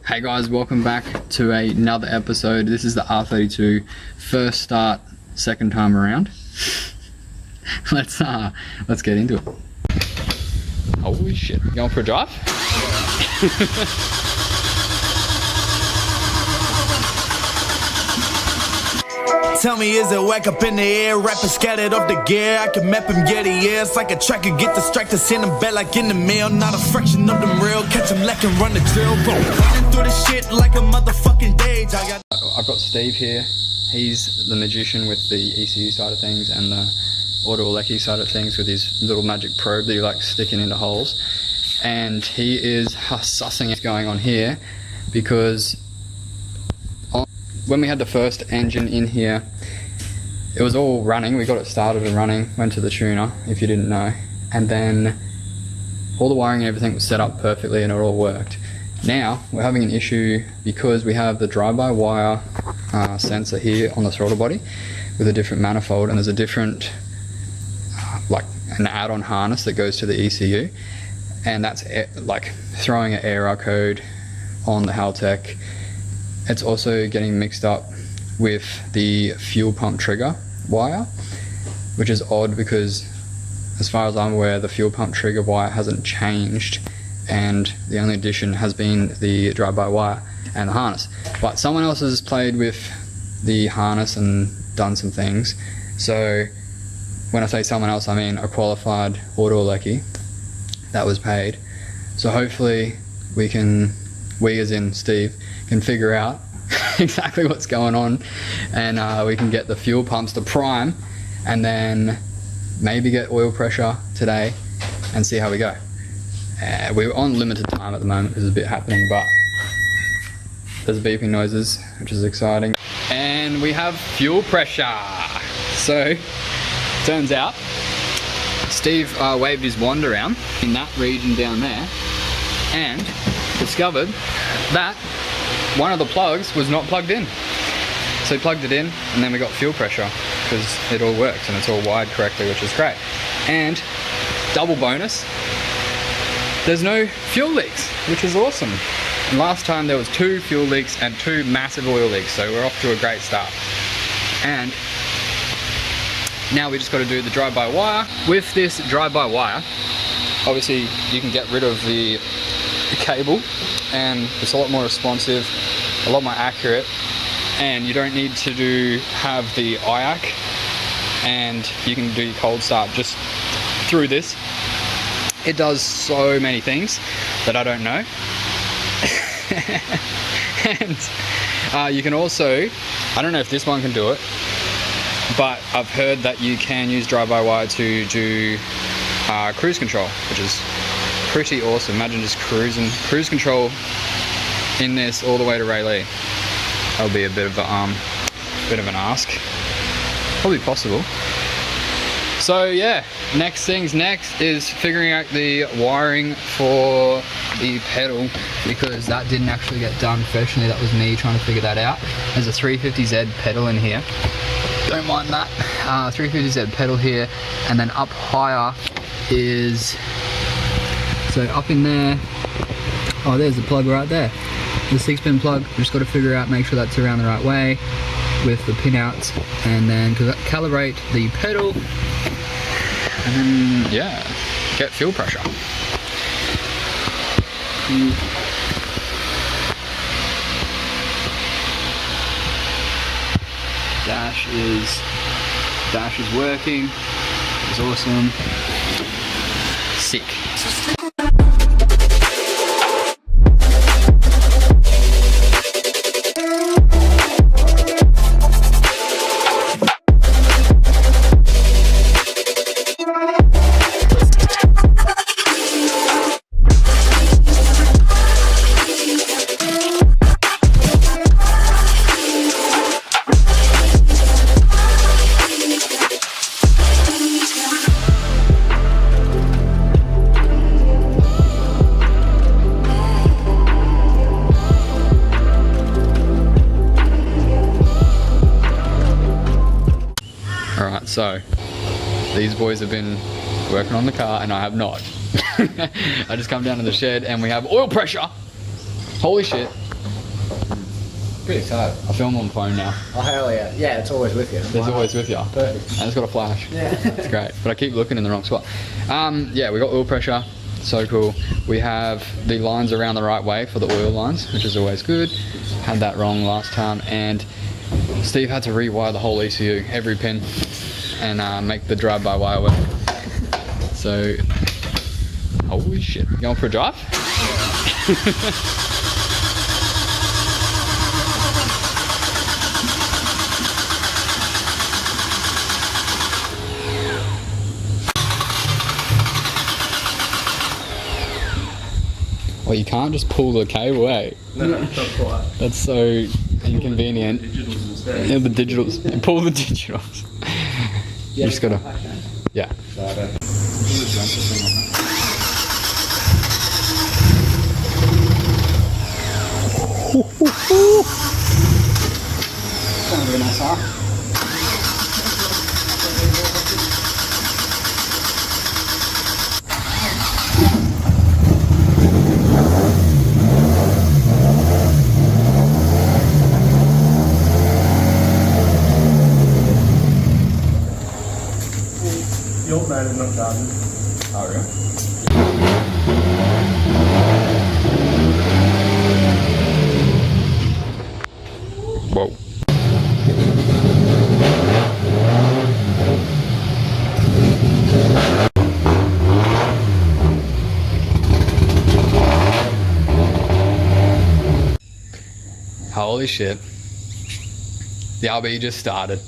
Hey guys, welcome back to another episode. This is the R32 first start, second time around. Let's get into it. Holy shit, you going for a drive? Tell me, is it whack up in the air? Rappers scattered off the gear. I can map him, get it, yeah. It's like a tracker, get distracted, send him back like in the mail. Not a fraction of them real. Catch him lacking, run the drill. Running through the shit like a motherfucking dage. I've got Steve here. He's the magician with the ECU side of things and the auto electric side of things with his little magic probe that he likes sticking into holes. And he is sussing what's going on here because when we had the first engine in here, it was all running. We got it started and running, went to the tuner, if you didn't know, and then all the wiring and everything was set up perfectly and it all worked. Now we're having an issue because we have the drive-by-wire sensor here on the throttle body with a different manifold, and there's a different like an add-on harness that goes to the ECU, and that's like throwing an error code on the Haltech. It's also getting mixed up with the fuel pump trigger wire, which is odd because as far as I'm aware, the fuel pump trigger wire hasn't changed and the only addition has been the drive-by-wire and the harness. But someone else has played with the harness and done some things. So when I say someone else, I mean a qualified auto electric that was paid. So hopefully we as in Steve, can figure out exactly what's going on, and we can get the fuel pumps to prime and then maybe get oil pressure today and see how we go. We're on limited time at the moment because there's a bit happening, but there's beeping noises, which is exciting. And we have fuel pressure. So turns out Steve waved his wand around in that region down there and discovered that one of the plugs was not plugged in. So he plugged it in and then we got fuel pressure because it all works and it's all wired correctly, which is great. And double bonus, there's no fuel leaks, which is awesome. And last time there was 2 fuel leaks and 2 massive oil leaks, so we're off to a great start. And now we just got to do the drive-by-wire. With this drive-by-wire, obviously you can get rid of the cable and it's a lot more responsive, a lot more accurate, and you don't need to have the IAC, and you can do your cold start just through this. It does so many things that I don't know. And you can also, I don't know if this one can do it, but I've heard that you can use drive-by-wire to do cruise control, which is pretty awesome. Imagine just cruise control in this all the way to Rayleigh. That'll be a bit of an ask. Probably possible. So yeah, next things next is figuring out the wiring for the pedal, because that didn't actually get done professionally. That was me trying to figure that out. There's a 350Z pedal in here. Don't mind that. 350Z pedal here, and then up higher is, so up in there, oh there's the plug right there, the 6-pin plug. We just got to figure out, make sure that's around the right way with the pin outs, and then calibrate the pedal, and then yeah, get fuel pressure. Dash is working. It's awesome. Sick. Alright, so these boys have been working on the car and I have not. I just come down to the shed and we have oil pressure Holy shit. Pretty excited. I film on the phone now. Oh hell yeah. Yeah, it's always with you. It's always with you. Perfect. And it's got a flash. Yeah. It's great. But I keep looking in the wrong spot. Yeah, we got oil pressure. So cool. We have the lines around the right way for the oil lines, which is always good. Had that wrong last time. And Steve had to rewire the whole ECU, every pin, and make the drive-by-wire work. So, holy shit. Going for a drive? Well, you can't just pull the cable out. No, not quite. That's so inconvenient. Digitals instead. Yeah, the digitals. Pull the digitals. You just gotta. Yeah. Sounds really nice, huh? Your man is not done. Oh, really? Whoa. Holy shit. The RB just started.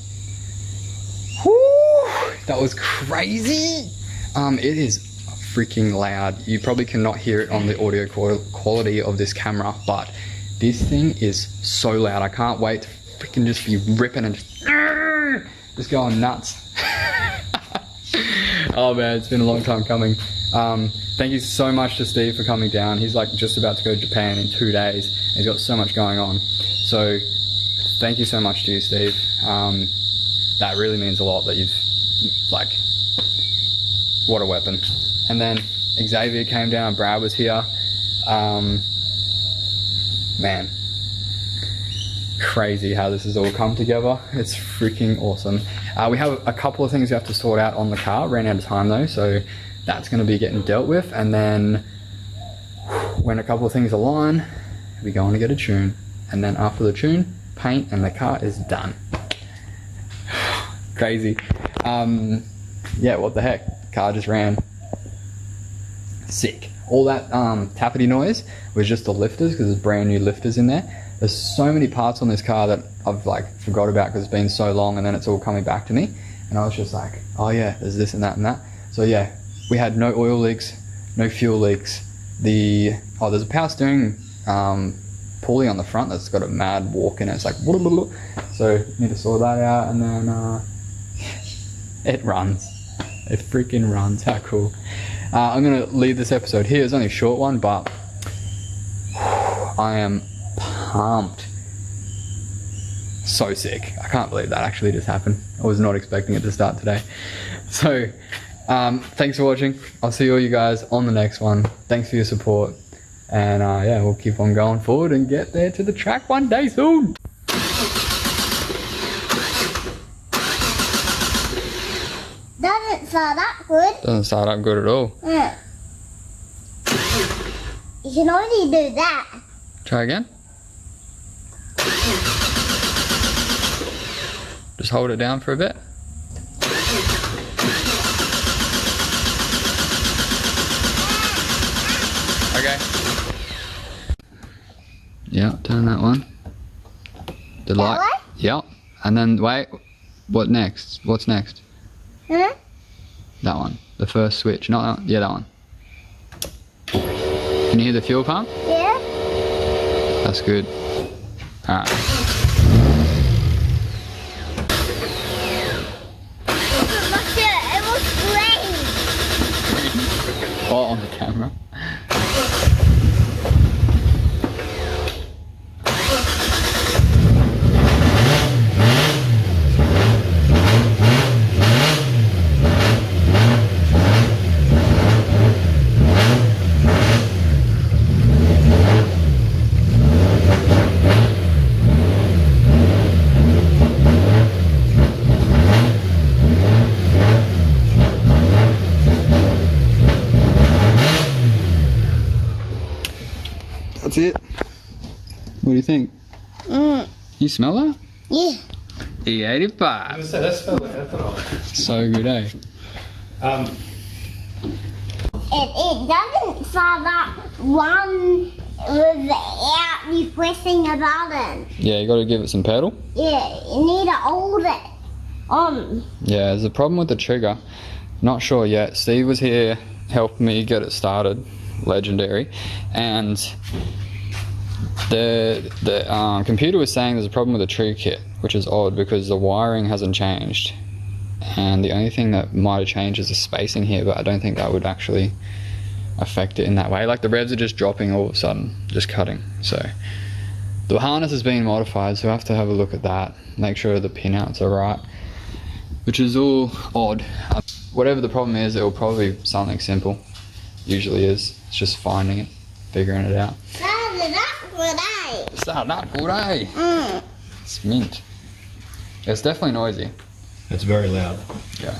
That was crazy. It is freaking loud. You probably cannot hear it on the audio quality of this camera, but this thing is so loud. I can't wait to freaking just be ripping and just going nuts. Oh man, it's been a long time coming. Thank you so much to Steve for coming down. He's like just about to go to Japan in 2 days. He's got so much going on. So thank you so much to you, Steve. That really means a lot that you've, like, what a weapon. And then Xavier came down and Brad was here. Man, crazy how this has all come together. It's freaking awesome. We have a couple of things we have to sort out on the car. Ran out of time though, so that's going to be getting dealt with. And then when a couple of things align, we go on to get a tune. And then after the tune, paint, and the car is done. Crazy. Yeah, what the heck? Car just ran. Sick. All that tappity noise was just the lifters, because there's brand new lifters in there. There's so many parts on this car that I've like forgot about because it's been so long, and then it's all coming back to me. And I was just like, oh yeah, there's this and that and that. So yeah, we had no oil leaks, no fuel leaks. There's a power steering pulley on the front that's got a mad walk in it. It's like, so need to sort that out, and then it runs. It freaking runs. How cool. I'm gonna leave this episode here. It's only a short one, but I am pumped. So sick. I can't believe that actually just happened. I was not expecting it to start today. So thanks for watching. I'll see all you guys on the next one. Thanks for your support, and yeah, we'll keep on going forward and get there to the track one day soon. Doesn't start up good. Doesn't start up good at all. Yeah. You can only do that. Try again. Just hold it down for a bit. Okay. Yeah, turn that one. The light. way? Yeah. And then wait. What next? What's next? Huh? That one. The first switch. Not that one. Yeah, that one. Can you hear the fuel pump? Yeah? That's good. Alright. Look at it, it was green. Oh, on the camera. it. What do you think? You smell that? Yeah. E85. So that's spelled like ethanol. So good, eh? It doesn't start up one without you pressing a button. Yeah, you got to give it some pedal. Yeah, you need to hold it on. Yeah, there's a problem with the trigger. Not sure yet. Steve was here helping me get it started. Legendary. And the computer was saying there's a problem with the trigger kit, which is odd because the wiring hasn't changed. And the only thing that might have changed is the spacing here, but I don't think that would actually affect it in that way. Like the revs are just dropping all of a sudden, just cutting. So the harness is being modified, so I have to have a look at that, make sure the pinouts are right, which is all odd. Whatever the problem is, it will probably be something simple. Usually is. It's just finding it, figuring it out. Started up today. Started up good, eh? It's mint. It's definitely noisy. It's very loud. Yeah.